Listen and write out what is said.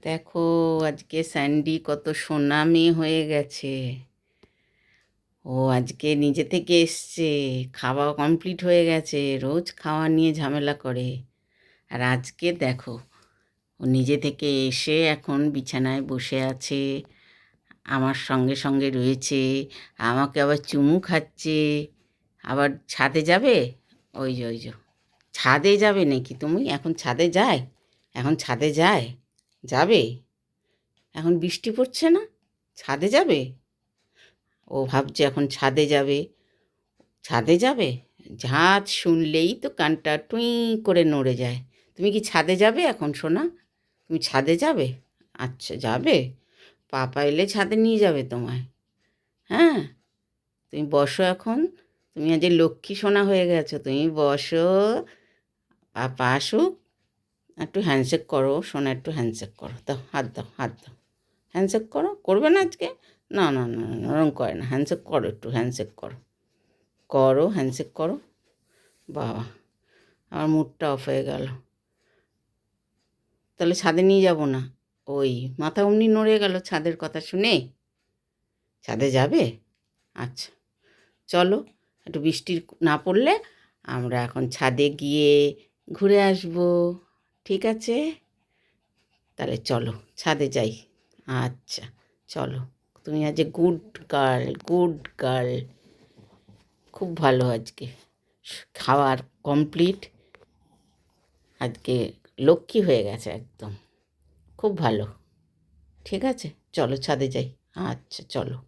দেখো, আজকে স্যান্ডি কত সোনা মেয়ে হয়ে গেছে। ও আজকে নিজে থেকে এসছে, খাওয়া কমপ্লিট হয়ে গেছে। রোজ খাওয়া নিয়ে ঝামেলা করে। আর আজকে দেখো, ও নিজে থেকে এসে এখন বিছানায় বসে আছে, আমার সঙ্গে সঙ্গে রয়েছে, আমাকে আবার চুমু খাচ্ছে। আবার ছাদে যাবে। ওই যে ছাদে যাবে নাকি তুমি? এখন ছাদে যায়? এখন ছাদে যায়? যাবে? এখন বৃষ্টি পড়ছে না, ছাদে যাবে? ও ভাবছে এখন ছাদে যাবে। ছাদে যাবে? ঝাঁজ শুনলেই তো কানটা টুই করে নড়ে যায়। তুমি কি ছাদে যাবে এখন সোনা? তুমি ছাদে যাবে? আচ্ছা যাবে। পাপা এলে ছাদে নিয়ে যাবে তোমায়। হ্যাঁ, তুমি বসো এখন। তুমি আজ লক্ষ্মী সোনা হয়ে গেছো, তুমি বসো। পাপা আসুক, একটু হ্যান্ডশেক করো সোনা, একটু হ্যান্ডশেক করো। দাও, হাত দাও, হাত দাও। হ্যান্ডশেক করো। করবে না আজকে? না না না না, ওরম করে না। হ্যান্ডশেক করো, একটু হ্যান্ডশেক করো। করো, হ্যান্ডশেক করো। বাবা, আমার মুডটা অফ হয়ে গেল। তাহলে ছাদে নিয়ে যাব না? ওই মাথা অমনি নড়ে গেল ছাদের কথা শুনে। ছাদে যাবে? আচ্ছা, চলো। একটু বৃষ্টি না পড়লে আমরা এখন ছাদে গিয়ে ঘুরে আসবো। ঠিক আছে? তাহলে চলো ছাদে যাই। আচ্ছা, চলো। তুমি আজ গুড গার্ল, গুড গার্ল। খুব ভালো আজকে। খাওয়ার কমপ্লিট। আজকে লক্ষ্মী হয়ে গেছে একদম। খুব ভালো। ঠিক আছে, চলো ছাদে যাই। আচ্ছা চলো।